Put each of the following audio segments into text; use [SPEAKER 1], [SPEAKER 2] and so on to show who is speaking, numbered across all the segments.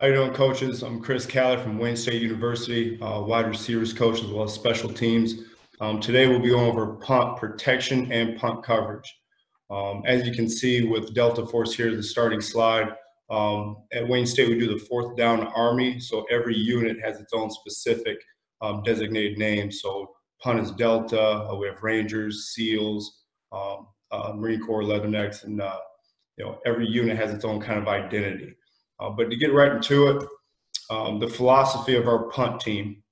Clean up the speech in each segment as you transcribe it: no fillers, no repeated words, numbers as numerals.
[SPEAKER 1] How you doing, coaches? I'm Chris Calley from Wayne State University, wide receivers coach as well as special teams. Today we'll be going over punt protection and punt coverage. As you can see with Delta Force here, the starting slide, at Wayne State we do the fourth down Army, so every unit has its own specific designated name. So punt is Delta, we have Rangers, SEALs, Marine Corps, Leathernecks, and every unit has its own kind of identity. But to get right into it, the philosophy of our punt team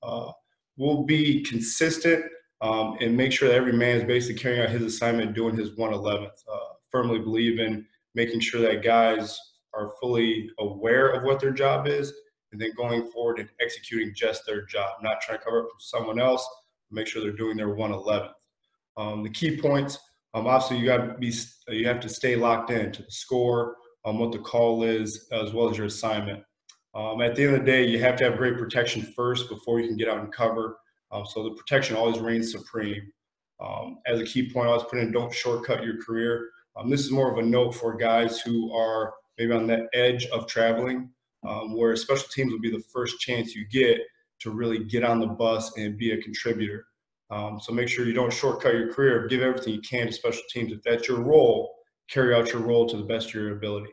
[SPEAKER 1] will be consistent and make sure that every man is basically carrying out his assignment, doing his 1/11th. Firmly believe in making sure that guys are fully aware of what their job is and then going forward and executing just their job, not trying to cover up for someone else, make sure they're doing their 1/11th. The key points, obviously you have to stay locked in to the score, what the call is, as well as your assignment. At the end of the day, you have to have great protection first before you can get out and cover. So the protection always reigns supreme. As a key point, I always put in, don't shortcut your career. This is more of a note for guys who are maybe on that edge of traveling, where special teams will be the first chance you get to really get on the bus and be a contributor. So make sure you don't shortcut your career. Give everything you can to special teams. If that's your role, carry out your role to the best of your ability.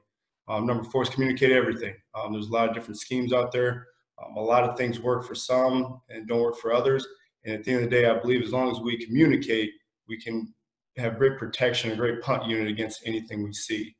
[SPEAKER 1] Number 4 is communicate everything. There's a lot of different schemes out there. A lot of things work for some and don't work for others. And at the end of the day, I believe as long as we communicate, we can have great protection, a great punt unit against anything we see.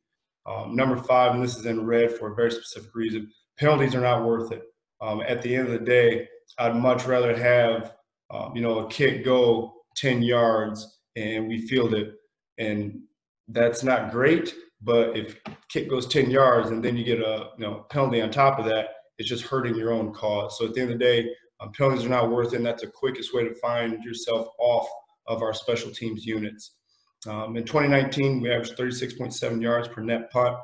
[SPEAKER 1] Number 5, and this is in red for a very specific reason, penalties are not worth it. At the end of the day, I'd much rather have a kick go 10 yards and we field it, and that's not great. But if kick goes 10 yards and then you get a penalty on top of that, it's just hurting your own cause. So at the end of the day, penalties are not worth it, and that's the quickest way to find yourself off of our special teams units. In 2019, we averaged 36.7 yards per net punt,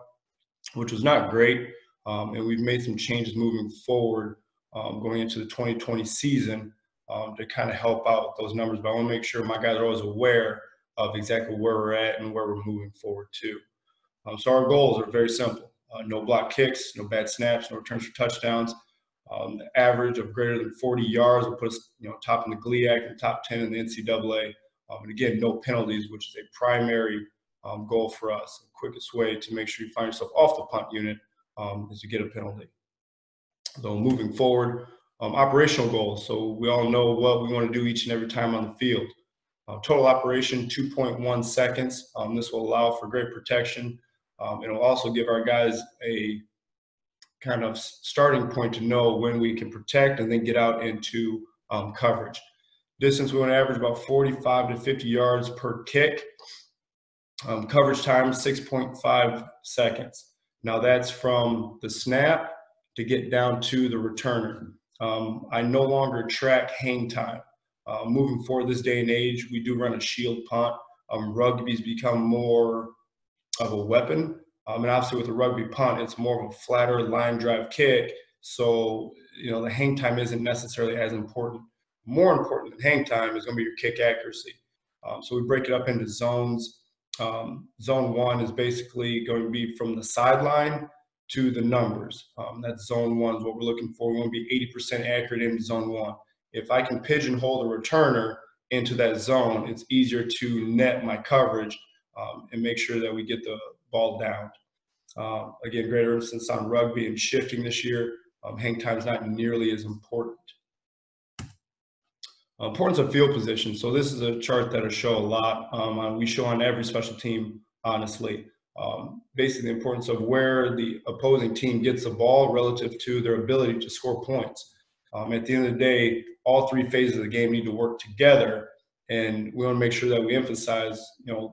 [SPEAKER 1] which was not great. And we've made some changes moving forward going into the 2020 season to kind of help out with those numbers. But I want to make sure my guys are always aware of exactly where we're at and where we're moving forward to. So our goals are very simple. No block kicks, no bad snaps, no returns for touchdowns. The average of greater than 40 yards will put us top in the GLIAC and top 10 in the NCAA. And again, no penalties, which is a primary goal for us. The quickest way to make sure you find yourself off the punt unit is to get a penalty. So moving forward, operational goals. So we all know what we want to do each and every time on the field. Total operation, 2.1 seconds. This will allow for great protection. It will also give our guys a kind of starting point to know when we can protect and then get out into coverage. Distance, we want to average about 45 to 50 yards per kick. Coverage time, 6.5 seconds. Now that's from the snap to get down to the returner. I no longer track hang time. Moving forward this day and age, we do run a shield punt. Rugby's become more of a weapon. And obviously with the rugby punt, it's more of a flatter line drive kick. So, the hang time isn't necessarily as important. More important than hang time is going to be your kick accuracy. So we break it up into zones. Zone 1 is basically going to be from the sideline to the numbers. That's zone 1 is what we're looking for. We want to be 80% accurate in zone 1. If I can pigeonhole the returner into that zone, it's easier to net my coverage and make sure that we get the ball down. Again, greater emphasis on rugby and shifting this year. Hang time is not nearly as important. Importance of field position. So this is a chart that I show a lot. We show on every special team, honestly. Basically, the importance of where the opposing team gets the ball relative to their ability to score points. At the end of the day, all 3 phases of the game need to work together, and we want to make sure that we emphasize,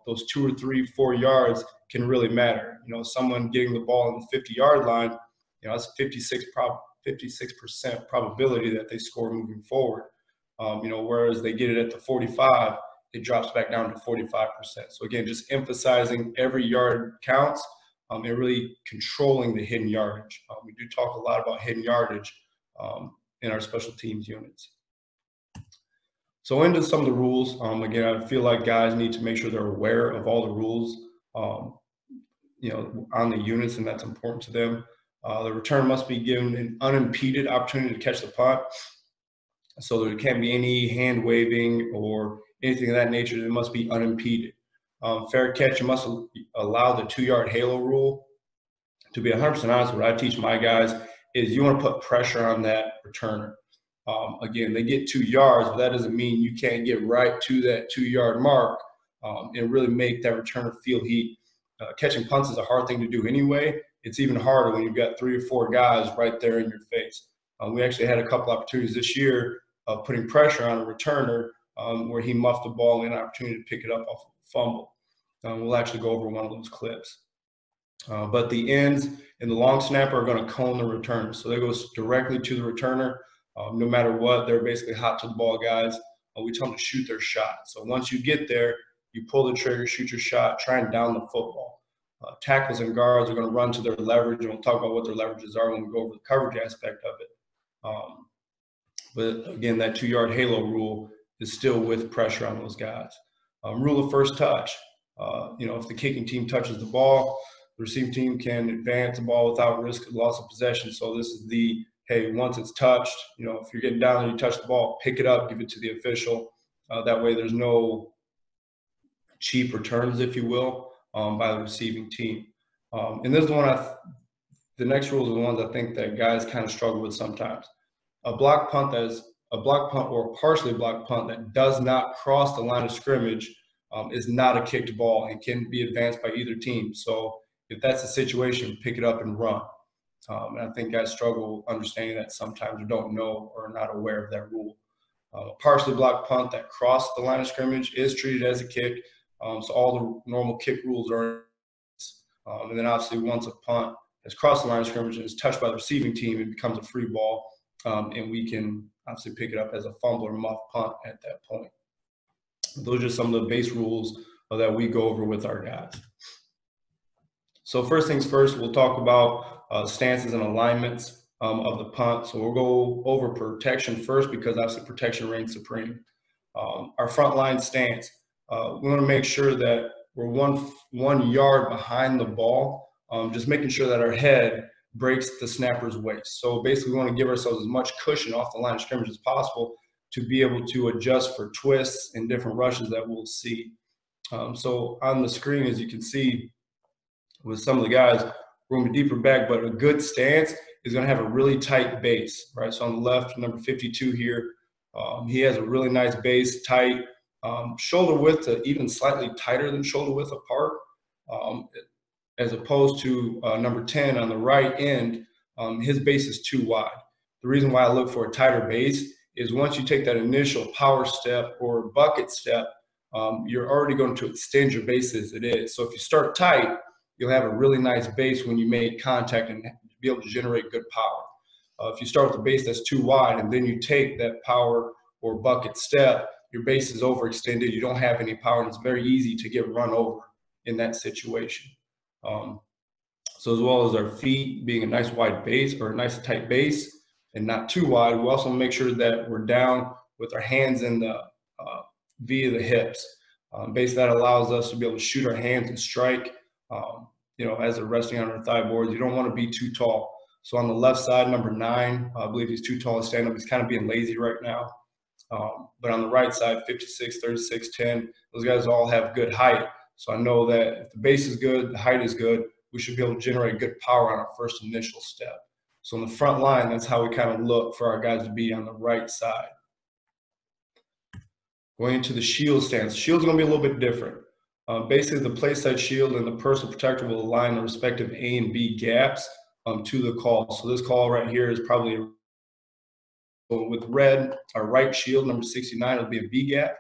[SPEAKER 1] those 2 or 3, 4 yards can really matter. Someone getting the ball on the 50-yard line, that's 56% probability that they score moving forward. Whereas they get it at the 45, it drops back down to 45%. So again, just emphasizing every yard counts and really controlling the hidden yardage. We do talk a lot about hidden yardage in our special teams units. So into some of the rules, again, I feel like guys need to make sure they're aware of all the rules, on the units, and that's important to them. The returner must be given an unimpeded opportunity to catch the punt. So there can't be any hand waving or anything of that nature. It must be unimpeded. Fair catch, you must allow the 2-yard halo rule. To be 100% honest, what I teach my guys is you want to put pressure on that returner. Again, they get 2 yards, but that doesn't mean you can't get right to that 2-yard mark and really make that returner feel heat. Catching punts is a hard thing to do anyway. It's even harder when you've got 3 or 4 guys right there in your face. We actually had a couple opportunities this year of putting pressure on a returner where he muffed the ball and an opportunity to pick it up off a fumble. We'll actually go over one of those clips. But the ends and the long snapper are going to cone the returner. So they go directly to the returner. No matter what, they're basically hot to the ball guys. We tell them to shoot their shot. So once you get there, you pull the trigger, shoot your shot, try and down the football. Tackles and guards are going to run to their leverage, and we'll talk about what their leverages are when we go over the coverage aspect of it. But again, that 2-yard halo rule is still with pressure on those guys. Rule of first touch. If the kicking team touches the ball, the receiving team can advance the ball without risk of loss of possession. So this is the, hey, once it's touched, if you're getting down and you touch the ball, pick it up, give it to the official. That way there's no cheap returns, if you will, by the receiving team. And this is the one the next rule is the ones I think that guys kind of struggle with sometimes. A block punt or a partially blocked punt that does not cross the line of scrimmage is not a kicked ball and can be advanced by either team. So if that's the situation, pick it up and run. And I think guys struggle understanding that sometimes or don't know or are not aware of that rule. A partially blocked punt that crossed the line of scrimmage is treated as a kick. So all the normal kick rules are and then obviously once a punt has crossed the line of scrimmage and is touched by the receiving team, it becomes a free ball. And we can obviously pick it up as a fumble or muff punt at that point. Those are some of the base rules that we go over with our guys. So first things first, we'll talk about stances and alignments of the punt. So we'll go over protection first because obviously protection reigns supreme. Our frontline stance, we want to make sure that we're one yard behind the ball, just making sure that our head breaks the snapper's waist. So basically we want to give ourselves as much cushion off the line of scrimmage as possible to be able to adjust for twists and different rushes that we'll see. So on the screen, as you can see, with some of the guys, we're going to be deeper back, but a good stance is going to have a really tight base, right? So on the left, number 52 here, he has a really nice base, tight, shoulder width to even slightly tighter than shoulder width apart, as opposed to number 10 on the right end, his base is too wide. The reason why I look for a tighter base is once you take that initial power step or bucket step, you're already going to extend your base as it is. So if you start tight, you'll have a really nice base when you make contact and be able to generate good power. If you start with a base that's too wide and then you take that power or bucket step, your base is overextended, you don't have any power, and it's very easy to get run over in that situation. So as well as our feet being a nice wide base or a nice tight base and not too wide, we also make sure that we're down with our hands in the via the hips. Base that allows us to be able to shoot our hands and strike, as they're resting on our thigh boards. You don't want to be too tall. So on the left side, number 9, I believe he's too tall to stand up. He's kind of being lazy right now. But on the right side, 56, 36, 10, those guys all have good height. So I know that if the base is good, the height is good, we should be able to generate good power on our first initial step. So on the front line, that's how we kind of look for our guys to be on the right side. Going into the shield stance. Shield's going to be a little bit different. Basically, the play side shield and the personal protector will align the respective A and B gaps to the call. So this call right here is probably with red, our right shield, number 69, will be a B gap.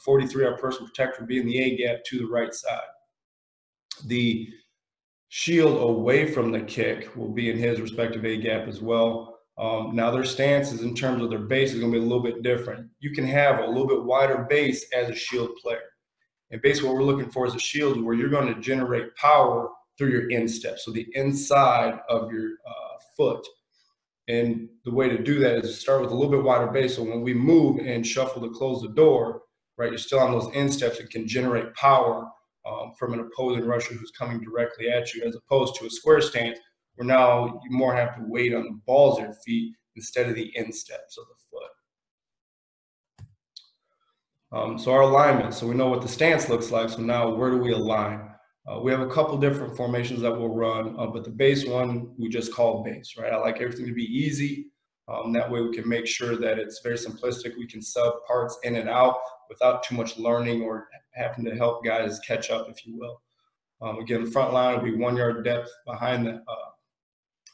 [SPEAKER 1] 43, our personal protector will be in the A gap to the right side. The shield away from the kick will be in his respective A gap as well. Now their stances in terms of their base is going to be a little bit different. You can have a little bit wider base as a shield player. And basically what we're looking for is a shield where you're going to generate power through your instep, so the inside of your foot. And the way to do that is to start with a little bit wider base, so when we move and shuffle to close the door, right, you're still on those insteps, it can generate power from an opposing rusher who's coming directly at you, as opposed to a square stance where now you more have to wait on the balls of your feet instead of the insteps of the foot. So our alignment, so we know what the stance looks like, so now where do we align? We have a couple different formations that we'll run, but the base one we just call base, right? I like everything to be easy. That way we can make sure that it's very simplistic. We can sub parts in and out without too much learning or having to help guys catch up, if you will. Again, the front line will be 1 yard depth behind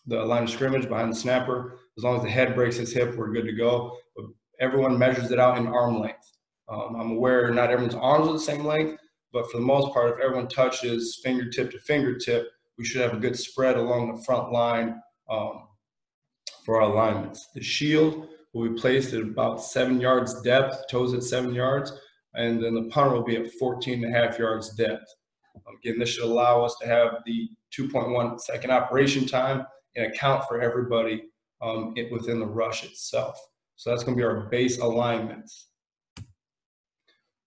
[SPEAKER 1] the line of scrimmage, behind the snapper. As long as the head breaks his hip, we're good to go. But everyone measures it out in arm length. I'm aware not everyone's arms are the same length, but for the most part, if everyone touches fingertip to fingertip, we should have a good spread along the front line for our alignments. The shield will be placed at about 7 yards depth, toes at 7 yards, and then the punter will be at 14.5 yards depth. Again, this should allow us to have the 2.1 second operation time and account for everybody within the rush itself. So that's going to be our base alignments.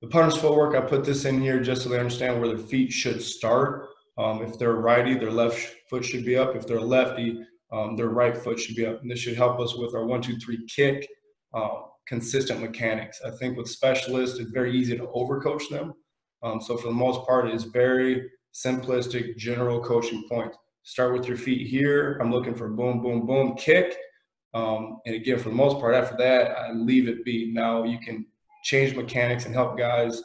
[SPEAKER 1] The punter's footwork, I put this in here just so they understand where their feet should start. If they're righty, their left foot should be up. If they're lefty, their right foot should be up. And this should help us with our 1, 2, 3 kick, consistent mechanics. I think with specialists, it's very easy to overcoach them. So for the most part, it's very simplistic, general coaching point. Start with your feet here. I'm looking for boom, boom, boom, kick. And again, for the most part, after that, I leave it be. Now you can change mechanics and help guys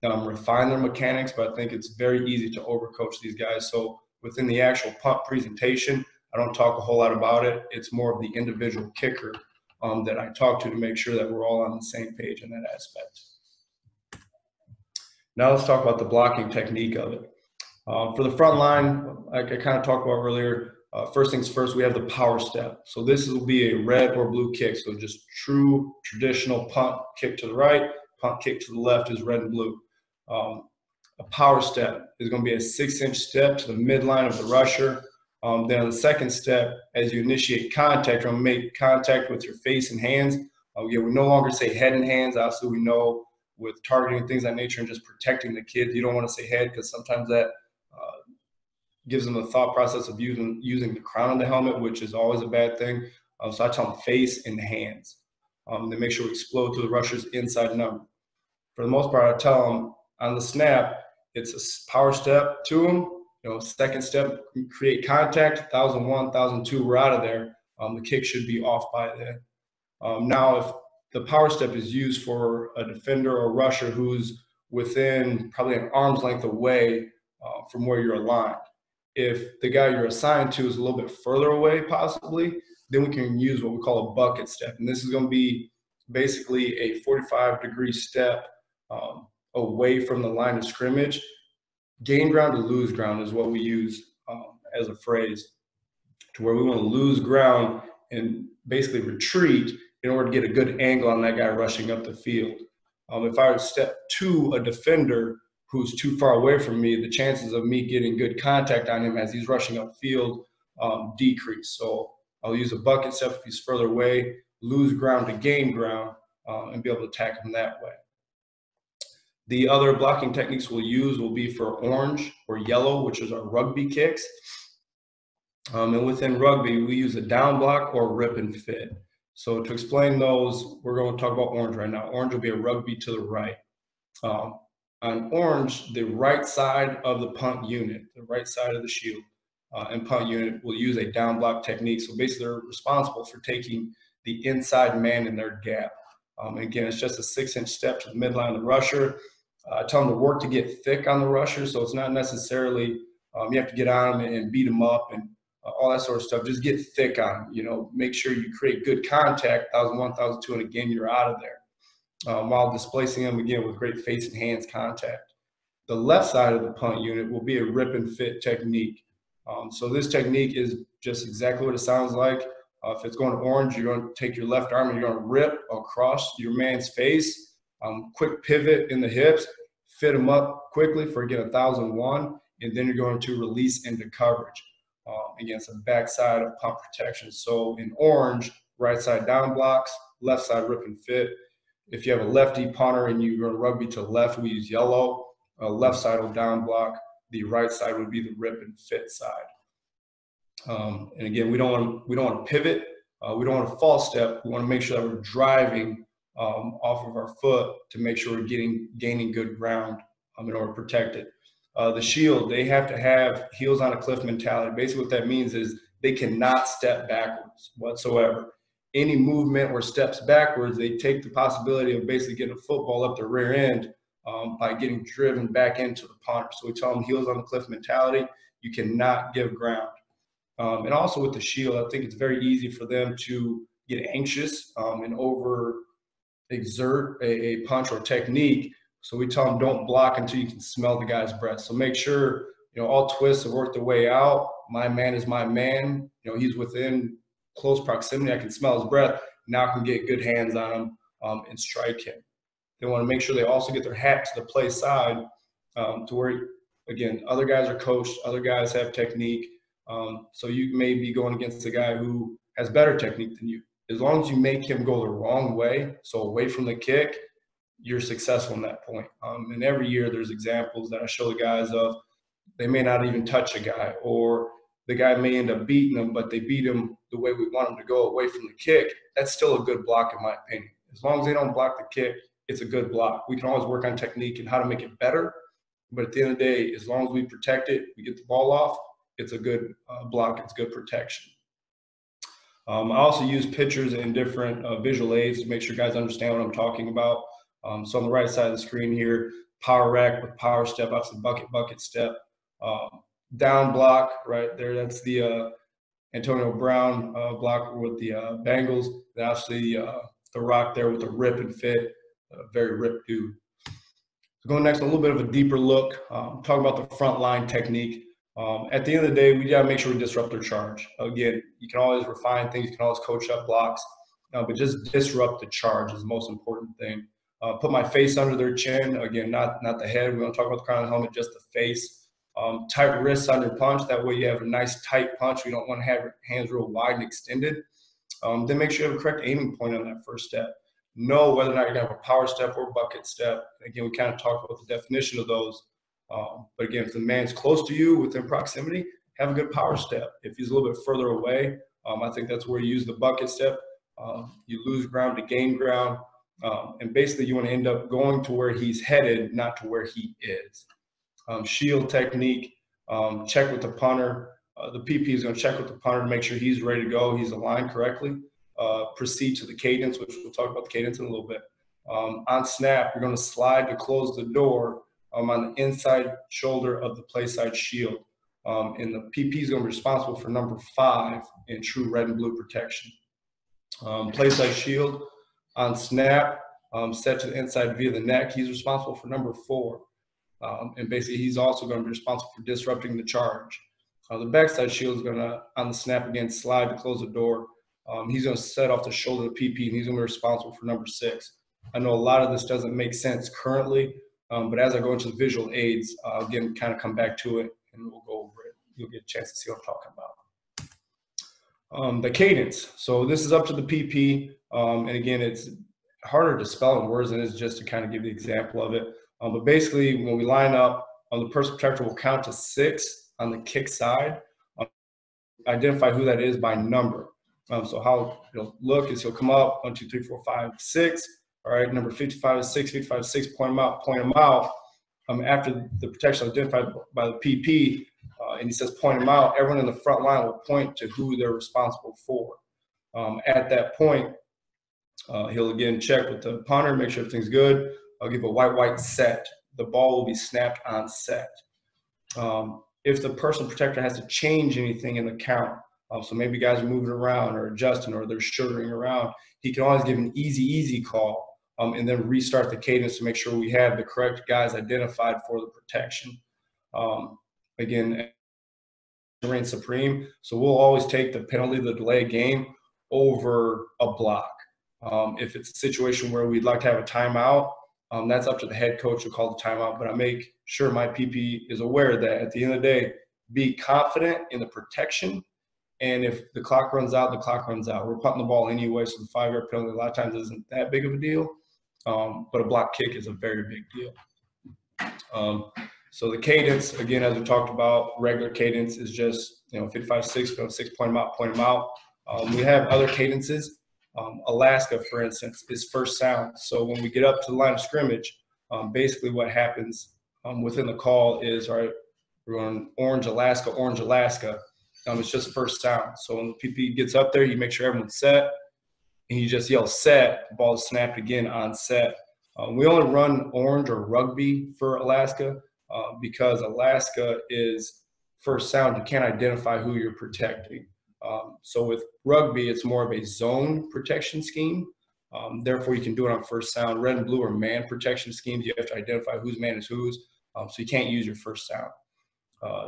[SPEAKER 1] refine their mechanics, but I think it's very easy to overcoach these guys. So within the actual punt presentation, I don't talk a whole lot about it. It's more of the individual kicker that I talk to make sure that we're all on the same page in that aspect. Now let's talk about the blocking technique of it. For the front line, like I kind of talked about earlier, first things first, we have the power step. So this will be a red or blue kick. So just true traditional punt kick to the right, punt kick to the left is red and blue. A power step is going to be a 6-inch step to the midline of the rusher. Then on the second step, as you initiate contact, you're going to make contact with your face and hands. We no longer say head and hands. Obviously, we know with targeting and things of that nature and just protecting the kids, you don't want to say head because sometimes that gives them the thought process of using the crown of the helmet, which is always a bad thing. So I tell them face and hands. They make sure we explode to the rusher's inside number. For the most part, I tell them on the snap, it's a power step to them. Second step, create contact, 1,001, 1,002, we're out of there. The kick should be off by then. Now, if the power step is used for a defender or rusher who's within probably an arm's length away from where you're aligned, if the guy you're assigned to is a little bit further away possibly, then we can use what we call a bucket step. And this is going to be basically a 45-degree step away from the line of scrimmage. Gain ground to lose ground is what we use as a phrase, to where we want to lose ground and basically retreat in order to get a good angle on that guy rushing up the field. If I were to step to a defender who's too far away from me, the chances of me getting good contact on him as he's rushing upfield decrease. So I'll use a bucket step if he's further away, lose ground to gain ground, and be able to attack him that way. The other blocking techniques we'll use will be for orange or yellow, which is our rugby kicks. And within rugby, we use a down block or rip and fit. So to explain those, we're going to talk about orange right now. Orange will be a rugby to the right. On orange, the right side of the punt unit, the right side of the shield and punt unit will use a down block technique. So basically they're responsible for taking the inside man in their gap. Again, it's just a 6-inch step to the midline of the rusher. I tell them to work to get thick on the rusher. So it's not necessarily, you have to get on them and beat them up and all that sort of stuff. Just get thick on them, make sure you create good contact, 1,001, 1,002, and again, you're out of there. While displacing them again with great face and hands contact. The left side of the punt unit will be a rip and fit technique. So this technique is just exactly what it sounds like. If it's going to orange, you're going to take your left arm and you're going to rip across your man's face. Quick pivot in the hips, fit him up quickly for again 1,001, and then you're going to release into coverage against the backside of punt protection. So in orange, right side down blocks, left side rip and fit. If you have a lefty punter and you go to rugby to the left, we use yellow. Left side will down block. The right side would be the rip and fit side. And again, we don't want to pivot. We don't want to false step. We want to make sure that we're driving off of our foot to make sure we're gaining good ground in order to protect it. The shield, they have to have heels on a cliff mentality. Basically what that means is they cannot step backwards whatsoever. Any movement or steps backwards, they take the possibility of basically getting a football up the rear end by getting driven back into the punter. So we tell them heels on the cliff mentality. You cannot give ground. And also with the shield, I think it's very easy for them to get anxious and over exert a punch or technique. So we tell them don't block until you can smell the guy's breath. So make sure, all twists have worked their way out. My man is my man. He's within close proximity. I can smell his breath. Now I can get good hands on him and strike him. They want to make sure they also get their hat to the play side to where, again, other guys are coached, other guys have technique. So you may be going against a guy who has better technique than you. As long as you make him go the wrong way, so away from the kick, you're successful in that point. And every year there's examples that I show the guys of. They may not even touch a guy, or the guy may end up beating them, but they beat him the way we want him to go, away from the kick. That's still a good block in my opinion. As long as they don't block the kick, it's a good block. We can always work on technique and how to make it better. But at the end of the day, as long as we protect it, we get the ball off, it's a good block, it's good protection. I also use pictures and different visual aids to make sure guys understand what I'm talking about. So on the right side of the screen here, power rack with power step, obviously bucket step. Down block right there, that's the Antonio Brown block with the Bengals. And obviously the rock there with the rip and fit, very ripped dude. So going next, a little bit of a deeper look, talk about the front line technique. At the end of the day, we got to make sure we disrupt their charge. Again, you can always refine things, you can always coach up blocks, but just disrupt the charge is the most important thing. Put my face under their chin. Again, not the head. We don't talk about the crown of the helmet, just the face. Tight wrists on your punch. That way you have a nice tight punch. You don't want to have your hands real wide and extended. Then make sure you have a correct aiming point on that first step. Know whether or not you're going to have a power step or bucket step. Again, we kind of talked about the definition of those. But again, if the man's close to you within proximity, have a good power step. If he's a little bit further away, I think that's where you use the bucket step. You lose ground to gain ground. And basically you want to end up going to where he's headed, not to where he is. Shield technique, check with the punter. The PP is going to check with the punter to make sure he's ready to go, he's aligned correctly. Proceed to the cadence, which we'll talk about the cadence in a little bit. On snap, you're going to slide to close the door on the inside shoulder of the play side shield. And the PP is going to be responsible for number 5 in true red and blue protection. Play side shield on snap, set to the inside via the neck. He's responsible for number 4. And basically he's also going to be responsible for disrupting the charge. The backside shield is going to, on the snap again, slide to close the door. He's going to set off the shoulder of the PP, and he's going to be responsible for number 6. I know a lot of this doesn't make sense currently, but as I go into the visual aids, I'll again kind of come back to it and we'll go over it. You'll get a chance to see what I'm talking about. The cadence. So this is up to the PP. And again, it's harder to spell in words than it is just to kind of give the example of it. But basically, when we line up, the personal protector will count to 6 on the kick side. Identify who that is by number. So how he'll look is he'll come up 1, 2, 3, 4, 5, 6. All right, number 55 is 6, 55 is 6. Point him out. After the protection identified by the PP, and he says point him out, everyone in the front line will point to who they're responsible for. At that point, he'll again check with the punter, make sure everything's good. I'll give a white set. The ball will be snapped on set. If the personal protector has to change anything in the count, so maybe guys are moving around or adjusting or they're shouldering around, he can always give an easy call and then restart the cadence to make sure we have the correct guys identified for the protection. Again, reigns supreme, so we'll always take the penalty, the delay game over a block. If it's a situation where we'd like to have a timeout, that's up to the head coach to call the timeout, but I make sure my PP is aware that at the end of the day, be confident in the protection, and if the clock runs out, the clock runs out. We're punting the ball anyway, so the 5-yard penalty a lot of times isn't that big of a deal, but a block kick is a very big deal. So the cadence, again, as we talked about, regular cadence is just, 55-6, 6, point them out. We have other cadences. Alaska, for instance, is first sound. So when we get up to the line of scrimmage, basically what happens within the call is, all right, we're going orange, Alaska, orange, Alaska. It's just first sound. So when the PP gets up there, you make sure everyone's set, and you just yell set, the ball is snapped again on set. We only run orange or rugby for Alaska because Alaska is first sound. You can't identify who you're protecting. So with rugby, it's more of a zone protection scheme. Therefore, you can do it on first sound. Red and blue are man protection schemes. You have to identify whose man is whose. So you can't use your first sound.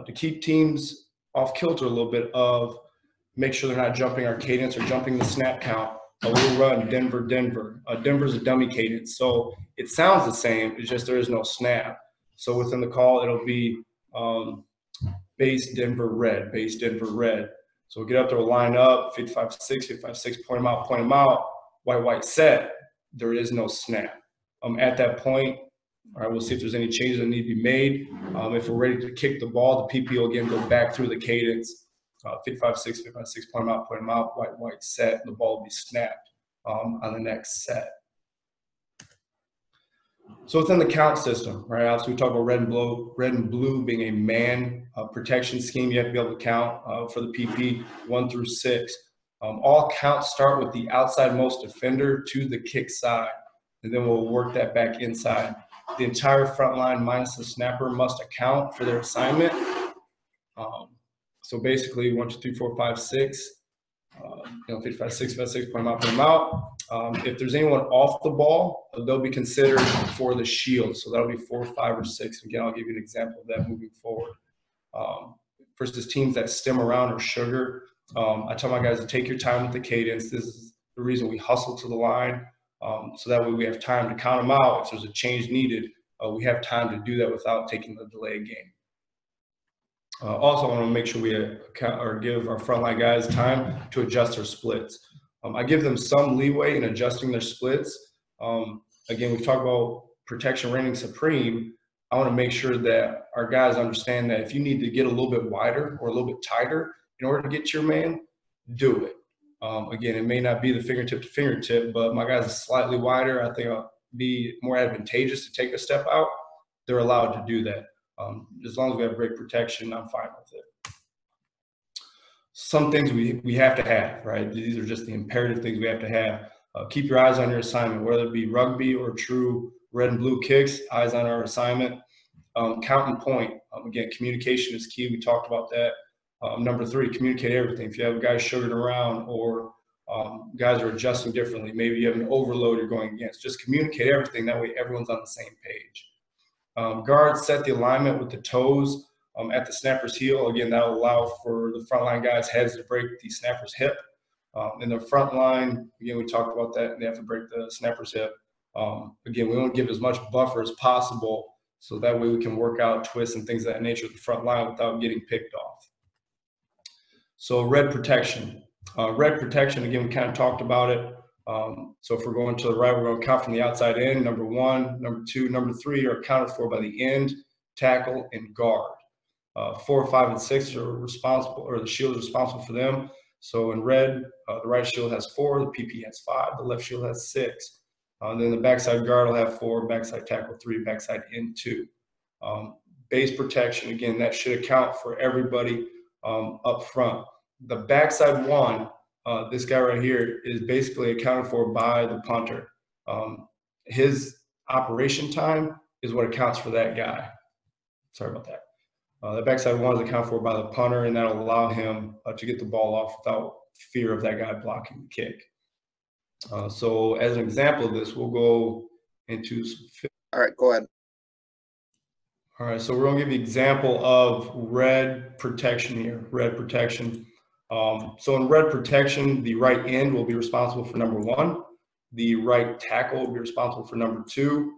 [SPEAKER 1] To keep teams off kilter a little bit of make sure they're not jumping our cadence or jumping the snap count. We'll run Denver, Denver. Denver's a dummy cadence. So it sounds the same, it's just there is no snap. So within the call, it'll be base Denver red, base Denver red. So we'll get up there, we'll line up, 55-6, 55-6, point them out, white, white, set. There is no snap. At that point, all right, we'll see if there's any changes that need to be made. If we're ready to kick the ball, the PP will again go back through the cadence. 55-6, 55-6, point them out, white, white, set. The ball will be snapped on the next set. So within the count system, right? Obviously, we talk about red and blue being a man protection scheme. You have to be able to count for the PP 1 through 6. All counts start with the outside-most defender to the kick side, and then we'll work that back inside. The entire front line minus the snapper must account for their assignment. So basically, 1, 2, 3, 4, 5, 6. 55-6, 55-6, point them out. If there's anyone off the ball, they'll be considered for the shield. So that'll be 4, 5, or 6. Again, I'll give you an example of that moving forward. Versus teams that stem around or sugar, I tell my guys to take your time with the cadence. This is the reason we hustle to the line. So that way we have time to count them out. If there's a change needed, we have time to do that without taking the delay game. Also, I want to make sure we give our frontline guys time to adjust their splits. I give them some leeway in adjusting their splits. Again, we've talked about protection reigning supreme. I want to make sure that our guys understand that if you need to get a little bit wider or a little bit tighter in order to get to your man, do it. Again, it may not be the fingertip to fingertip, but my guys are slightly wider. I think it'll be more advantageous to take a step out. They're allowed to do that. As long as we have great protection, I'm fine with it. Some things we have to have, right? These are just the imperative things we have to have. Keep your eyes on your assignment, whether it be rugby or true red and blue kicks, eyes on our assignment. Count and point. Again, communication is key. We talked about that. Number 3, communicate everything. If you have guys sugared around or guys are adjusting differently, maybe you have an overload you're going against, just communicate everything. That way everyone's on the same page. Guards set the alignment with the toes at the snapper's heel. Again, that'll allow for the frontline guys' heads to break the snapper's hip. In the front line, again, we talked about that, and they have to break the snapper's hip. Again, we want to give as much buffer as possible so that way we can work out twists and things of that nature at the front line without getting picked off. So red protection. Red protection, again, we kind of talked about it. So if we're going to the right, we're going to count from the outside in. Number 1, number 2, number 3 are accounted for by the end, tackle, and guard. 4, 5, and 6 are responsible, or the shield is responsible for them. So in red, the right shield has 4, the PP has 5, the left shield has 6. Then the backside guard will have 4, backside tackle 3, backside end 2. Base protection, again, that should account for everybody up front. The backside 1, this guy right here, is basically accounted for by the punter. His operation time is what accounts for that guy. Sorry about that. The backside 1 is accounted for by the punter, and that'll allow him to get the ball off without fear of that guy blocking the kick. So as an example of this, we'll go into some.
[SPEAKER 2] All right, go ahead.
[SPEAKER 1] All right, so we're going to give you an example of red protection here, red protection. So in red protection, the right end will be responsible for number 1. The right tackle will be responsible for number 2.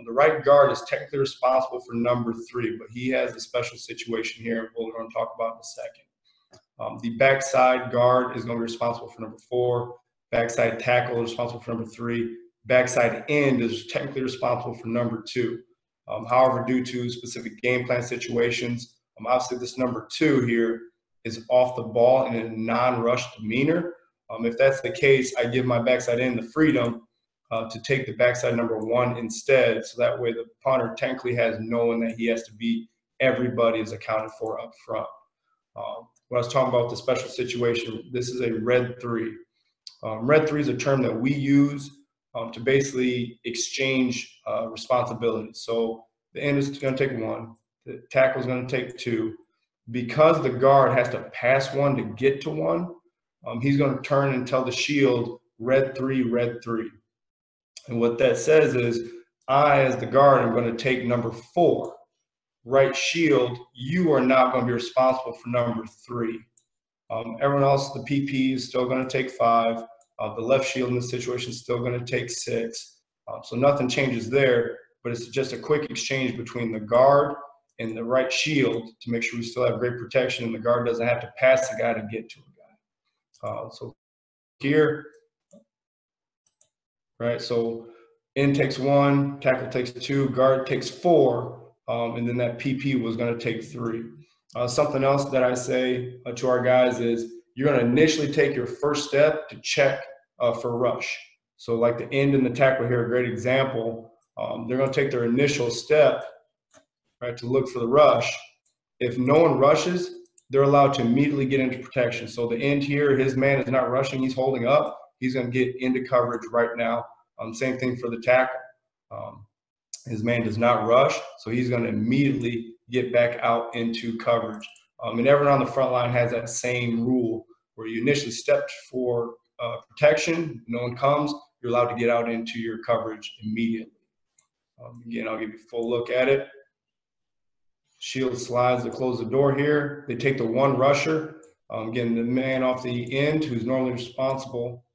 [SPEAKER 1] The right guard is technically responsible for number 3, but he has a special situation here we're going to talk about in a second. The backside guard is going to be responsible for number 4. Backside tackle is responsible for number 3. Backside end is technically responsible for number 2. However, due to specific game plan situations, obviously this number 2 here is off the ball in a non-rush demeanor. If that's the case, I give my backside end the freedom to take the backside number 1 instead. So that way the punter technically has known that he has to beat everybody is accounted for up front. When I was talking about the special situation, this is a red 3. Red 3 is a term that we use to basically exchange responsibilities. So the end is going to take 1, the tackle is going to take 2. Because the guard has to pass 1 to get to 1, he's going to turn and tell the shield, red 3, red 3. And what that says is, I, as the guard, am going to take number 4. Right shield, you are not going to be responsible for number 3. Everyone else, the PP is still going to take 5. The left shield in this situation is still going to take 6. So nothing changes there, but it's just a quick exchange between the guard and the right shield to make sure we still have great protection and the guard doesn't have to pass the guy to get to a guy. So here, right, so end takes 1, tackle takes 2, guard takes 4, and then that PP was going to take 3. Something else that I say to our guys is you're going to initially take your first step to check for rush. So like the end and the tackle here, a great example. They're going to take their initial step, right, to look for the rush. If no one rushes, they're allowed to immediately get into protection. So the end here, his man is not rushing, he's holding up. He's going to get into coverage right now. Same thing for the tackle. His man does not rush, so he's going to immediately get back out into coverage. And everyone on the front line has that same rule where you initially stepped for protection, no one comes, you're allowed to get out into your coverage immediately. Again, I'll give you a full look at it. Shield slides to close the door here. They take the 1 rusher. Again, the man off the end who's normally responsible,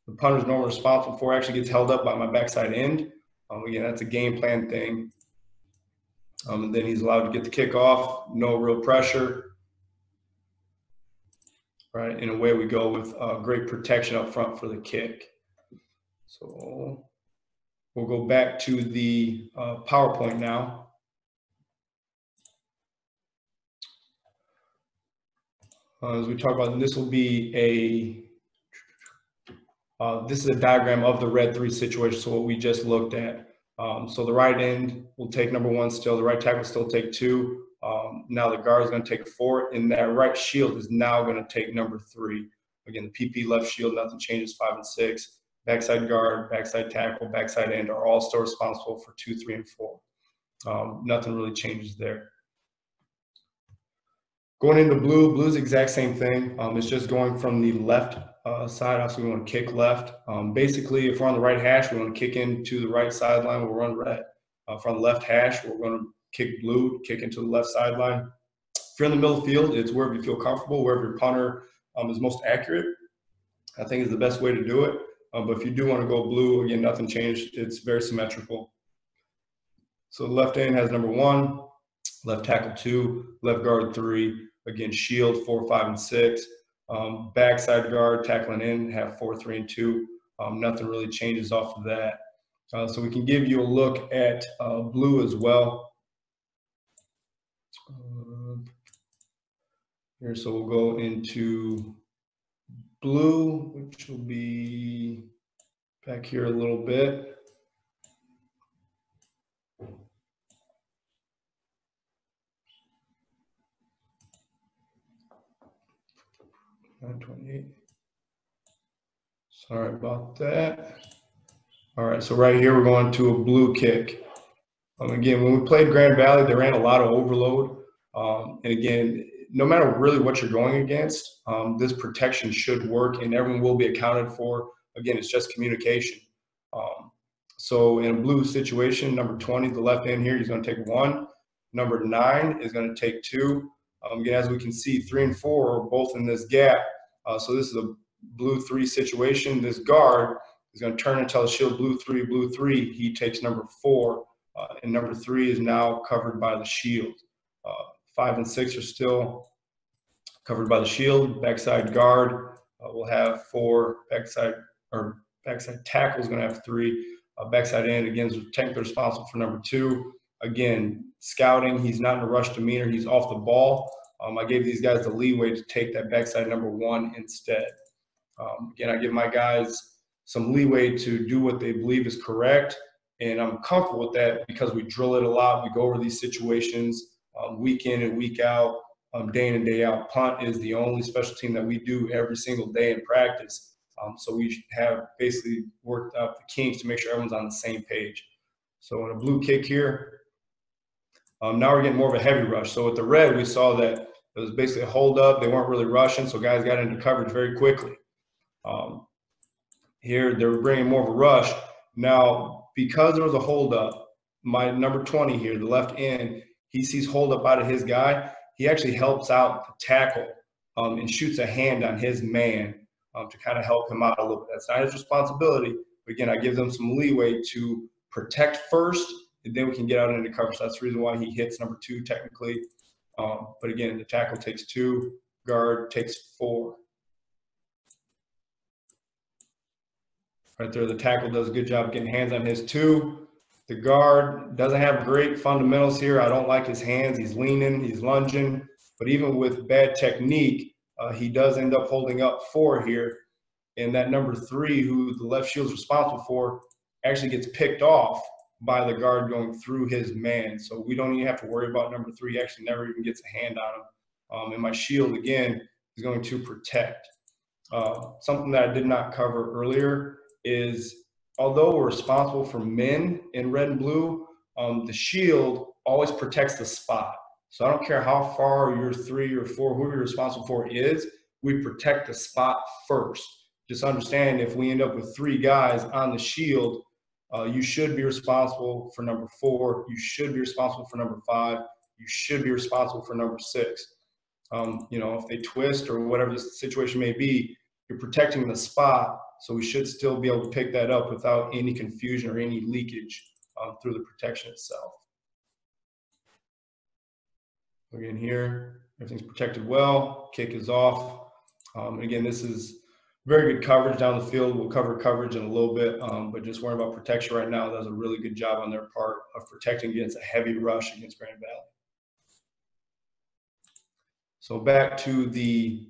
[SPEAKER 1] the punter's normally responsible for, actually gets held up by my backside end. Again, that's a game plan thing. And then he's allowed to get the kickoff, no real pressure. Right, and away we go with great protection up front for the kick. So we'll go back to the PowerPoint now. As we talk about, this will be this is a diagram of the red 3 situation, so what we just looked at. So the right end will take number 1 still, the right tackle will still take 2. Now the guard is going to take 4, and that right shield is now going to take number 3. Again, the PP left shield, nothing changes, 5 and 6. Backside guard, backside tackle, backside end are all still responsible for 2, 3, and 4. Nothing really changes there. Going into blue is the exact same thing. It's just going from the left side. Obviously, we want to kick left. Basically, if we're on the right hash, we want to kick into the right sideline. We'll run red. If we're on the left hash, we're going to kick blue, kick into the left sideline. If you're in the middle of the field, it's wherever you feel comfortable, wherever your punter is most accurate, I think is the best way to do it. But if you do want to go blue, again, nothing changed. It's very symmetrical. So the left end has number 1, left tackle 2, left guard 3. Again, shield 4, 5, and 6. Backside guard tackling in have 4, 3, and 2. Nothing really changes off of that. So we can give you a look at blue as well. Here, so we'll go into blue, which will be back here a little bit. Sorry about that. All right, so right here we're going to a blue kick. Again, when we played Grand Valley, they ran a lot of overload. And again, no matter really what you're going against, this protection should work and everyone will be accounted for. Again, it's just communication. So in a blue situation, number 20, the left end here, he's going to take 1. Number 9 is going to take 2. Again, as we can see, 3 and 4 are both in this gap. So this is a blue 3 situation. This guard is going to turn and tell the shield blue 3. He takes number 4, and number 3 is now covered by the shield. 5 and 6 are still covered by the shield. Backside guard will have 4. Backside tackle is going to have 3. Backside end, again, is technically responsible for number 2. Again, scouting, he's not in a rush demeanor, he's off the ball. I gave these guys the leeway to take that backside number 1 instead. Again, I give my guys some leeway to do what they believe is correct, and I'm comfortable with that because we drill it a lot. We go over these situations week in and week out, day in and day out. Punt is the only special team that we do every single day in practice. So we have basically worked out the kinks to make sure everyone's on the same page. So in a blue kick here, now we're getting more of a heavy rush. So with the red, we saw that it was basically a hold up. They weren't really rushing, so guys got into coverage very quickly. Here, they're bringing more of a rush. Now, because there was a hold up, my number 20 here, the left end, he sees hold up out of his guy. He actually helps out the tackle and shoots a hand on his man to kind of help him out a little bit. That's not his responsibility. But again, I give them some leeway to protect first, and then we can get out into coverage. So that's the reason why he hits number 2 technically. But again, the tackle takes 2, guard takes 4. Right there, the tackle does a good job getting hands on his 2. The guard doesn't have great fundamentals here. I don't like his hands. He's leaning, he's lunging. But even with bad technique, he does end up holding up 4 here. And that number 3, who the left shield is responsible for, actually gets picked off by the guard going through his man. So we don't even have to worry about number 3. He actually never even gets a hand on him. And my shield, again, is going to protect. Something that I did not cover earlier is, although we're responsible for men in red and blue, the shield always protects the spot. So I don't care how far your 3 or 4, who you're responsible for is, we protect the spot first. Just understand, if we end up with 3 guys on the shield, you should be responsible for number 4. You should be responsible for number 5. You should be responsible for number 6. You know, if they twist or whatever the situation may be, you're protecting the spot. So we should still be able to pick that up without any confusion or any leakage through the protection itself. Again, here, everything's protected well. Kick is off. Again, this is very good coverage down the field. We'll cover coverage in a little bit, but just worrying about protection right now, does a really good job on their part of protecting against a heavy rush against Grand Valley. So back to the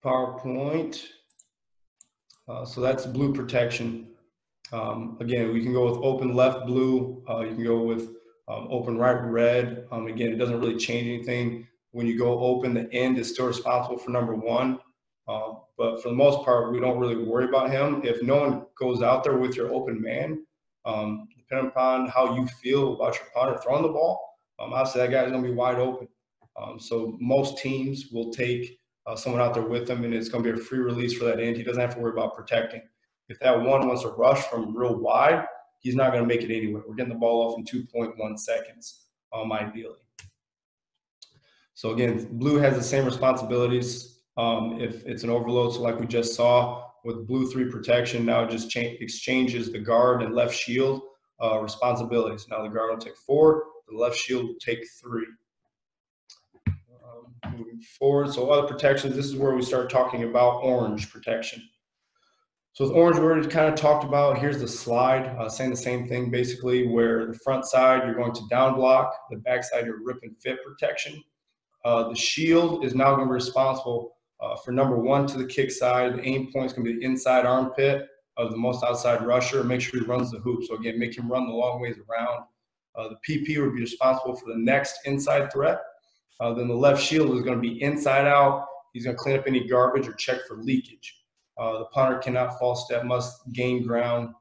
[SPEAKER 1] PowerPoint. So that's blue protection. Again, we can go with open left blue. You can go with open right red. Again, it doesn't really change anything. When you go open, the end is still responsible for number 1. But for the most part, we don't really worry about him. If no one goes out there with your open man, depending upon how you feel about your punter throwing the ball, obviously that guy's going to be wide open. So most teams will take someone out there with them, and it's going to be a free release for that end. He doesn't have to worry about protecting. If that one wants to rush from real wide, he's not going to make it anyway. We're getting the ball off in 2.1 seconds, ideally. So again, blue has the same responsibilities. If it's an overload, so like we just saw with blue 3 protection, now it just exchanges the guard and left shield responsibilities. Now the guard will take 4, the left shield will take 3. Moving forward, so other protections, this is where we start talking about orange protection. So with orange, we already kind of talked about, here's the slide, saying the same thing basically, where the front side, you're going to down block, the back side, you're rip and fit protection. The shield is now going to be responsible for number 1 to the kick side. The aim point is going to be the inside armpit of the most outside rusher. Make sure he runs the hoop. So again, make him run the long ways around. The PP would be responsible for the next inside threat. Then the left shield is going to be inside out. He's going to clean up any garbage or check for leakage. The punter cannot false step, must gain ground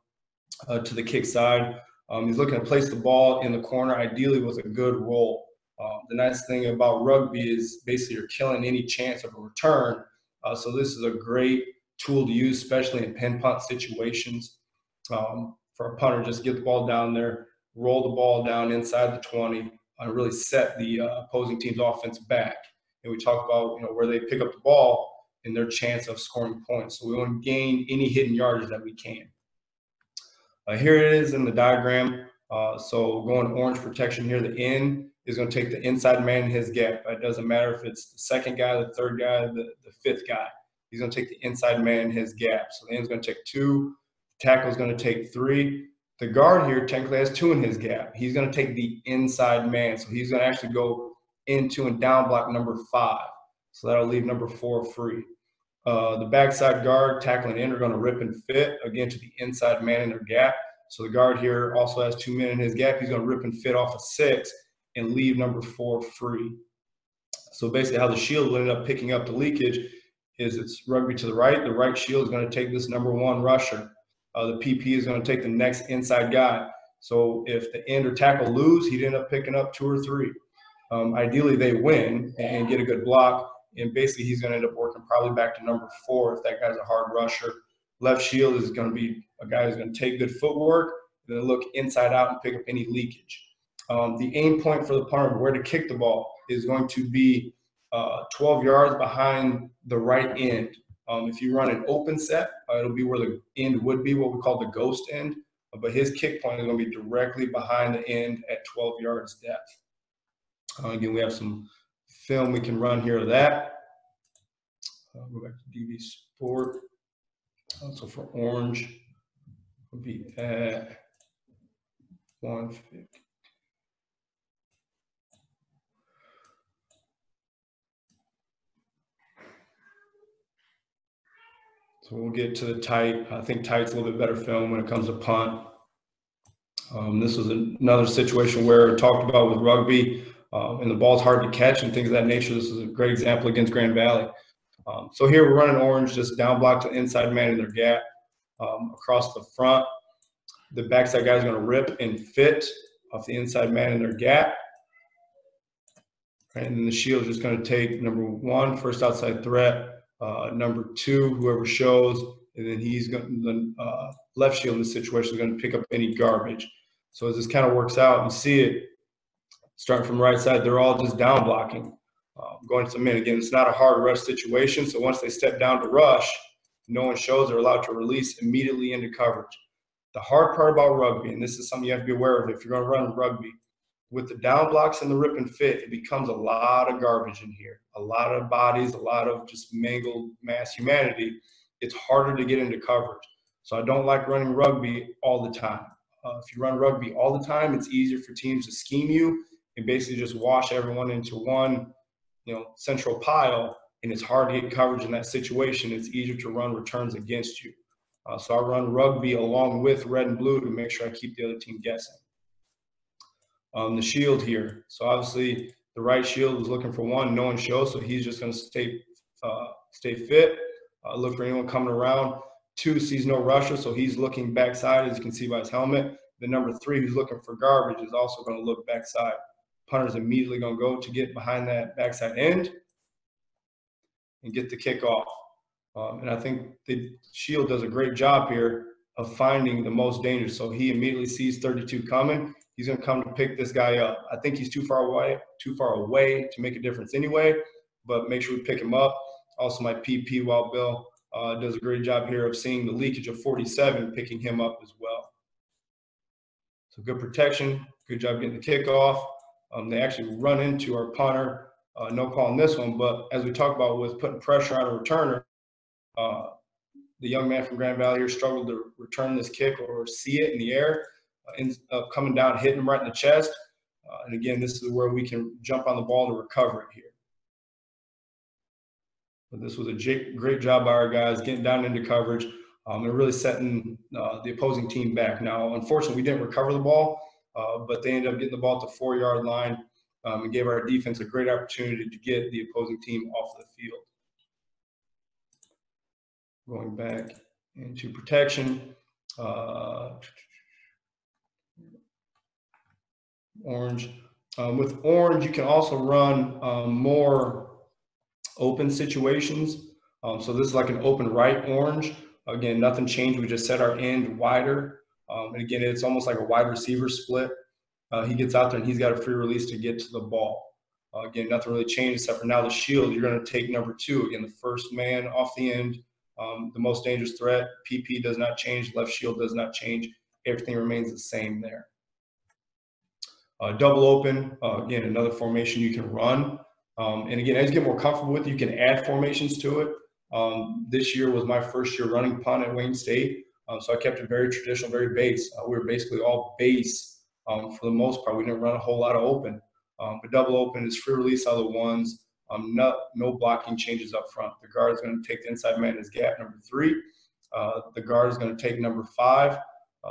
[SPEAKER 1] to the kick side. He's looking to place the ball in the corner, ideally with a good roll. The nice thing about rugby is basically you're killing any chance of a return. So this is a great tool to use, especially in pin punt situations. For a punter, just get the ball down there, roll the ball down inside the 20, and really set the opposing team's offense back. And we talk about, you know, where they pick up the ball and their chance of scoring points. So we want to gain any hidden yardage that we can. Here it is in the diagram. So going orange protection here, the end is going to take the inside man in his gap. It doesn't matter if it's the second guy, the third guy, the fifth guy. He's going to take the inside man in his gap. So the end's going to take 2. tackle is going to take 3. The guard here technically has 2 in his gap. He's going to take the inside man. So he's going to actually go into and down block number 5. So that'll leave number 4 free. The backside guard, tackle and end are going to rip and fit, again, to the inside man in their gap. So the guard here also has 2 men in his gap. He's going to rip and fit off a 6 and leave number 4 free. So basically how the shield will end up picking up the leakage is it's rugby to the right. The right shield is going to take this number 1 rusher. The PP is going to take the next inside guy. So if the end or tackle lose, he'd end up picking up 2 or 3. Ideally, they win and get a good block. And basically, he's going to end up working probably back to number 4 if that guy's a hard rusher. Left shield is going to be a guy who's going to take good footwork, and then look inside out and pick up any leakage. The aim point for the punter, where to kick the ball, is going to be 12 yards behind the right end. If you run an open set, it'll be where the end would be, what we call the ghost end. But his kick point is going to be directly behind the end at 12 yards depth. Again, we have some film we can run here of that. Go back to DV Sport. So for orange, we'll be at 150. So we'll get to the tight. I think tight's a little bit better film when it comes to punt. This was another situation where I talked about with rugby, and the ball's hard to catch and things of that nature. This is a great example against Grand Valley. So here we're running orange, just down block to the inside man in their gap. Across the front, the backside guy is going to rip and fit off the inside man in their gap. And then the shield is just going to take number 1, first outside threat, number 2, whoever shows, and then he's going the left shield in this situation is going to pick up any garbage. So as this kind of works out, you see it starting from the right side, they're all just down blocking, going to men. Again, it's not a hard rush situation, so once they step down to rush, no one shows, they're allowed to release immediately into coverage. The hard part about rugby, and this is something you have to be aware of if you're going to run rugby, with the down blocks and the rip and fit, it becomes a lot of garbage in here, a lot of bodies, a lot of just mangled mass humanity. It's harder to get into coverage. So I don't like running rugby all the time. If you run rugby all the time, it's easier for teams to scheme you and basically just wash everyone into one, central pile, and it's hard to get coverage in that situation. It's easier to run returns against you. So I run rugby along with red and blue to make sure I keep the other team guessing. The shield here. So obviously the right shield was looking for 1, no one shows, so he's just going to stay fit, look for anyone coming around. 2 sees no rusher, so he's looking backside, as you can see by his helmet. The number 3, who's looking for garbage, is also going to look backside. Punter's immediately going to go to get behind that backside end and get the kick off. And I think the shield does a great job here of finding the most danger. So he immediately sees 32 coming. He's going to come to pick this guy up. I think he's too far away to make a difference anyway, but make sure we pick him up. Also, my PP, Wild Bill, does a great job here of seeing the leakage of 47, picking him up as well. So good protection, good job getting the kickoff. They actually run into our punter. No call on this one, but as we talked about with putting pressure on a returner, the young man from Grand Valley here struggled to return this kick or see it in the air, ends up coming down, hitting him right in the chest. And again, this is where we can jump on the ball to recover it here. But this was a great job by our guys getting down into coverage and really setting the opposing team back. Now, unfortunately, we didn't recover the ball, but they ended up getting the ball at the 4-yard line and gave our defense a great opportunity to get the opposing team off the field. Going back into protection. Orange. With orange, you can also run more open situations. So this is like an open right orange. Again, nothing changed. We just set our end wider. And again, it's almost like a wide receiver split. He gets out there and he's got a free release to get to the ball. Again, nothing really changed except for now the shield. You're going to take number 2. Again, the first man off the end. The most dangerous threat. PP does not change. Left shield does not change. Everything remains the same there. Double open, again, another formation you can run. And again, as you get more comfortable with it, you can add formations to it. This year was my first year running punt at Wayne State. So I kept it very traditional, very base. We were basically all base for the most part. We didn't run a whole lot of open. But double open is free release out of the ones. No blocking changes up front. The guard is going to take the inside man as gap number 3. The guard is going to take number 5.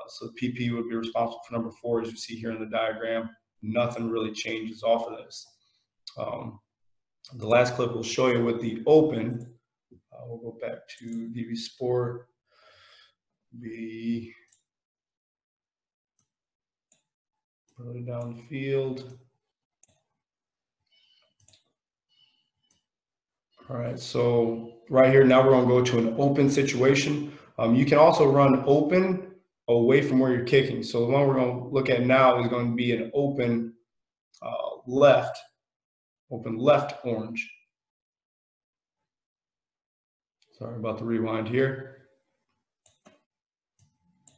[SPEAKER 1] So the PP would be responsible for number 4, as you see here in the diagram. Nothing really changes off of this. The last clip will show you with the open. We'll go back to DV Sport. Be further down the field. All right, so right here, now we're going to go to an open situation. You can also run open away from where you're kicking. So the one we're going to look at now is going to be an open left orange. Sorry about the rewind here.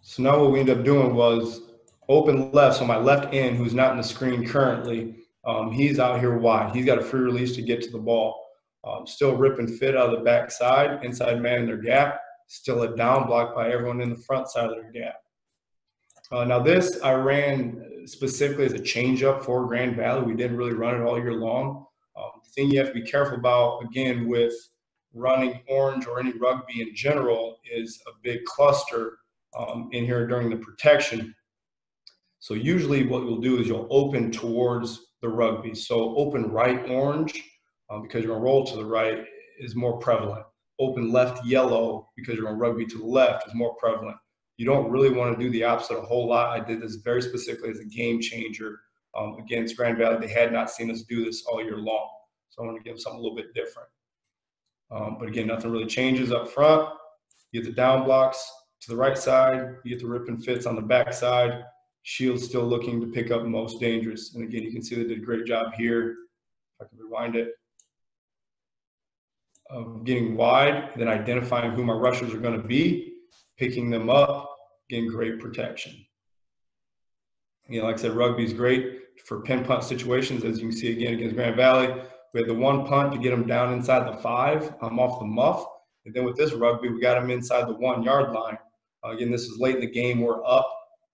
[SPEAKER 1] So now what we ended up doing was open left. So my left end, who's not in the screen currently, he's out here wide. He's got a free release to get to the ball. Still rip and fit out of the back side, inside man in their gap. Still a down block by everyone in the front side of their gap. Now this I ran specifically as a change-up for Grand Valley. We didn't really run it all year long. The thing you have to be careful about, again, with running orange or any rugby in general is a big cluster in here during the protection. So usually what you'll do is you'll open towards the rugby. So open right orange, because you're going to roll to the right, is more prevalent. Open left yellow, because you're going to rugby to the left, is more prevalent. You don't really want to do the opposite a whole lot. I did this very specifically as a game changer against Grand Valley. They had not seen us do this all year long. So I want to give them something a little bit different. But again, nothing really changes up front. You get the down blocks to the right side. You get the rip and fits on the back side. Shield's still looking to pick up most dangerous. And again, you can see they did a great job here. If I can rewind it. Of getting wide, then identifying who my rushers are going to be, picking them up, getting great protection. You know, like I said, rugby is great for pin punt situations. As you can see again against Grand Valley, we had the 1 punt to get them down inside the 5 off the muff. And then with this rugby, we got them inside the 1 yard line. Again, this is late in the game. We're up.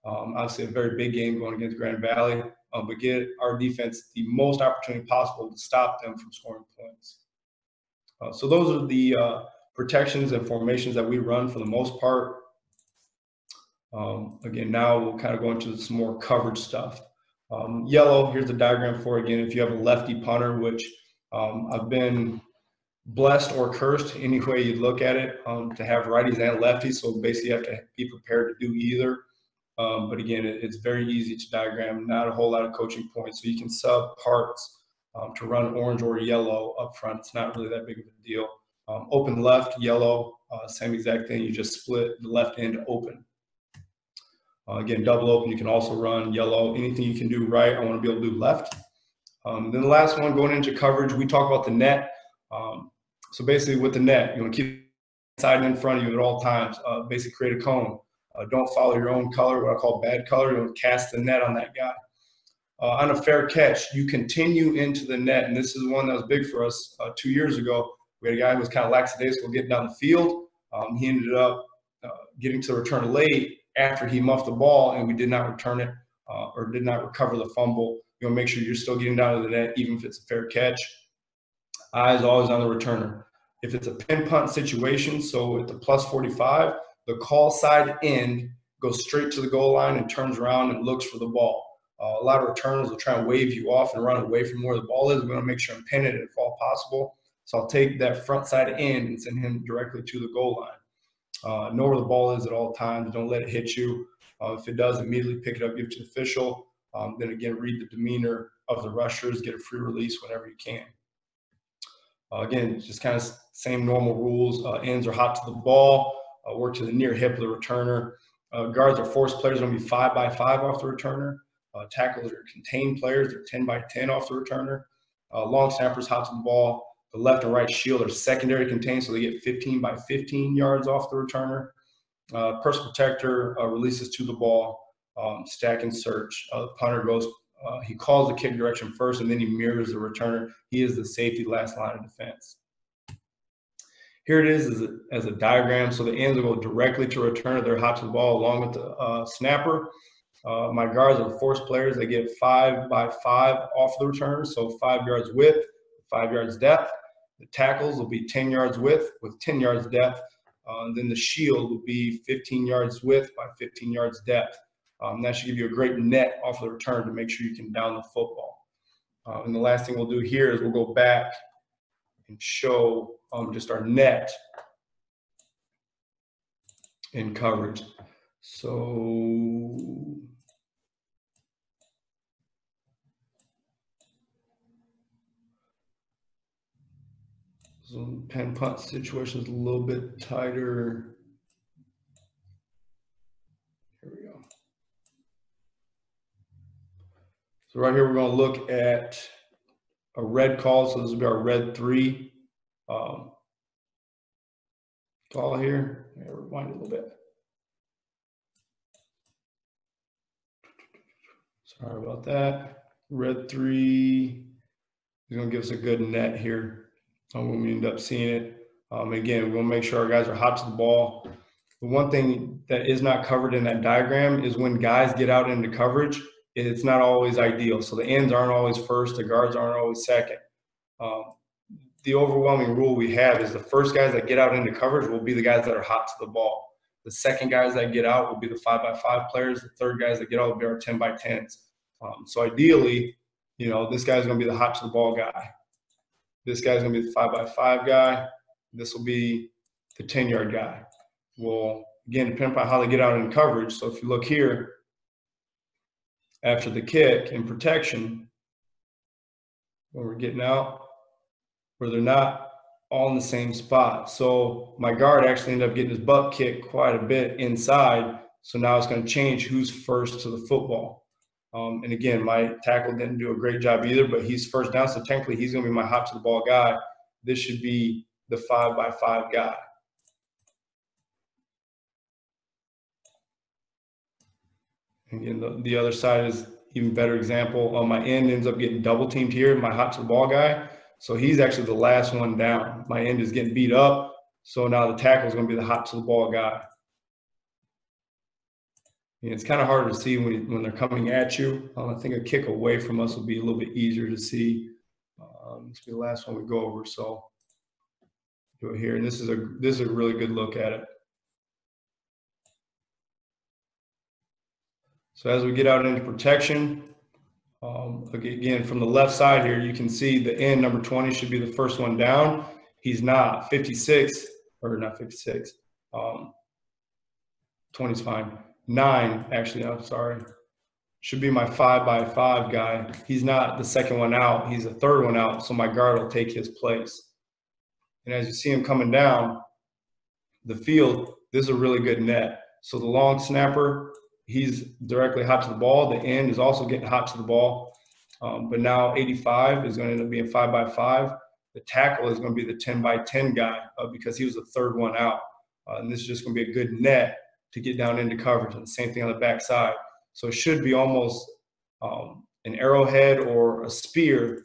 [SPEAKER 1] Obviously a very big game going against Grand Valley, but get our defense the most opportunity possible to stop them from scoring points. So those are the protections and formations that we run for the most part. Again, now we'll kind of go into some more coverage stuff. Yellow, here's the diagram for, again, if you have a lefty punter, which I've been blessed or cursed, any way you look at it, to have righties and lefties. So basically you have to be prepared to do either. But again, it's very easy to diagram, not a whole lot of coaching points. So you can sub parts to run orange or yellow up front. It's not really that big of a deal. Open left, yellow, same exact thing. You just split the left end open. Again, double open, you can also run yellow. Anything you can do right, I want to be able to do left. Then the last one, going into coverage, we talk about the net. So basically with the net, you want to keep the side in front of you at all times. Basically create a cone. Don't follow your own color, what I call bad color. You want to cast the net on that guy. On a fair catch, you continue into the net, and this is one that was big for us 2 years ago. We had a guy who was kind of lackadaisical getting down the field. He ended up getting to the return late after he muffed the ball, and we did not return it or did not recover the fumble. You want to make sure you're still getting down to the net, even if it's a fair catch. Eyes always on the returner. If it's a pin punt situation, so at the +45, the call side end goes straight to the goal line and turns around and looks for the ball. A lot of returners will try and wave you off and run away from where the ball is. We want to make sure I'm pinning it if all possible. So I'll take that front side end and send him directly to the goal line. Know where the ball is at all times. Don't let it hit you. If it does, immediately pick it up, give it to the official. Then again, read the demeanor of the rushers, get a free release whenever you can. Again, just kind of same normal rules. Ends are hot to the ball. Work to the near hip of the returner. Guards are force players, going to be 5x5 off the returner. Tackles are contained players. They're 10x10 off the returner. Long snappers hot to the ball. The left and right shield are secondary contained, so they get 15x15 yards off the returner. Personal protector releases to the ball. Stack and search. The punter goes, he calls the kick direction first, and then he mirrors the returner. He is the safety last line of defense. Here it is as a diagram. So the ends will go directly to return if they're hot to the ball along with the snapper. My guards are force players. They get 5 by 5 off the return, so 5 yards width, 5 yards depth. The tackles will be 10 yards width with 10 yards depth. Then the shield will be 15 yards width by 15 yards depth. That should give you a great net off the return to make sure you can down the football. And the last thing we'll do here is we'll go back and show just our net in coverage. So pen punt situation is a little bit tighter. Here we go. So right here, we're going to look at a red call. So this will be our red 3 call here. Rewind a little bit. Sorry about that. Red 3 is going to give us a good net here when we end up seeing it. Again, we'll make sure our guys are hot to the ball. The one thing that is not covered in that diagram is when guys get out into coverage, it's not always ideal. So the ends aren't always first, the guards aren't always second. The overwhelming rule we have is the first guys that get out into coverage will be the guys that are hot to the ball. The second guys that get out will be the 5 by 5 players. The third guys that get out will be our 10 by 10s. So ideally, you know, this guy's going to be the hot to the ball guy. This guy's going to be the 5 by 5 guy. This will be the 10-yard guy. Well, again, depending on how they get out in coverage. So if you look here, after the kick in protection, when we're getting out, where they're not all in the same spot. So my guard actually ended up getting his butt kicked quite a bit inside. So now it's going to change who's first to the football. And again, my tackle didn't do a great job either, but he's first down. So technically he's going to be my hot to the ball guy. This should be the 5 by 5 guy. Again, the other side is even better example. My end ends up getting double teamed here, my hot to the ball guy. So he's actually the last one down. My end is getting beat up. So now the tackle is going to be the hot to the ball guy. And it's kind of hard to see when they're coming at you. I think a kick away from us will be a little bit easier to see. This will be the last one we go over. So do it here. And this is a really good look at it. So as we get out into protection, again, from the left side here, you can see the end, number 20, should be the first one down. He's not. 56, or not 56. 20 is fine. 9, actually, I'm sorry. Should be my 5 by 5 guy. He's not the second one out. He's the third one out, so my guard will take his place. And as you see him coming down the field, this is a really good net. So the long snapper, he's directly hot to the ball. The end is also getting hot to the ball. But now 85 is going to end up being 5 by 5. The tackle is going to be the 10 by 10 guy because he was the third one out. And this is just going to be a good net to get down into coverage. And the same thing on the back side. So it should be almost an arrowhead or a spear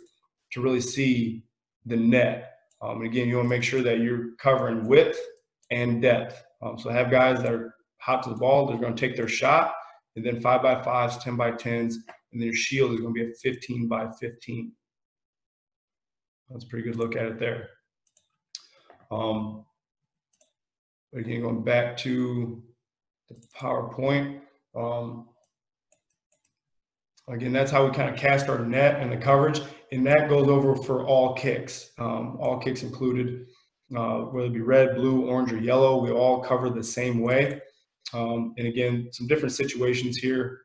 [SPEAKER 1] to really see the net. And again, you want to make sure that you're covering width and depth. So have guys that are hot to the ball, they're going to take their shot, and then 5 by 5s, 10 by 10s, and then your shield is going to be a 15 by 15. That's a pretty good look at it there. Again, going back to the PowerPoint. Again, that's how we kind of cast our net and the coverage, and that goes over for all kicks included, whether it be red, blue, orange, or yellow. We all cover the same way. And again, some different situations here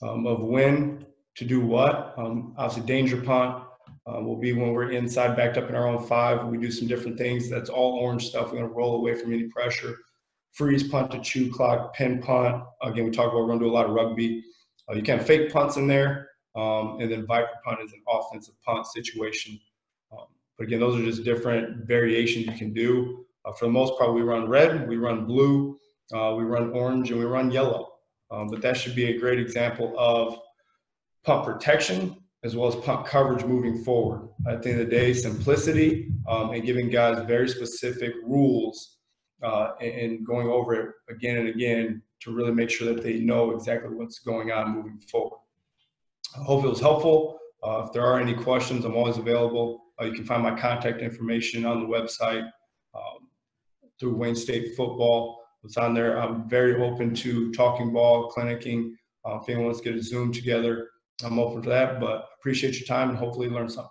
[SPEAKER 1] of when to do what. Obviously, danger punt will be when we're inside, backed up in our own 5. We do some different things. That's all orange stuff. We're going to roll away from any pressure. Freeze punt to chew clock, pin punt. Again, we talk about we're going to do a lot of rugby. You can have fake punts in there. And then viper punt is an offensive punt situation. But again, those are just different variations you can do. For the most part, we run red, we run blue, we run orange, and we run yellow. But that should be a great example of punt protection. as well as punt coverage moving forward. At the end of the day, simplicity and giving guys very specific rules and going over it again and again to really make sure that they know exactly what's going on moving forward. I hope it was helpful. If there are any questions, I'm always available. You can find my contact information on the website through Wayne State Football. It's on there. I'm very open to talking ball, clinicking. If anyone wants to get a Zoom together, I'm open to that, but appreciate your time and hopefully learn something.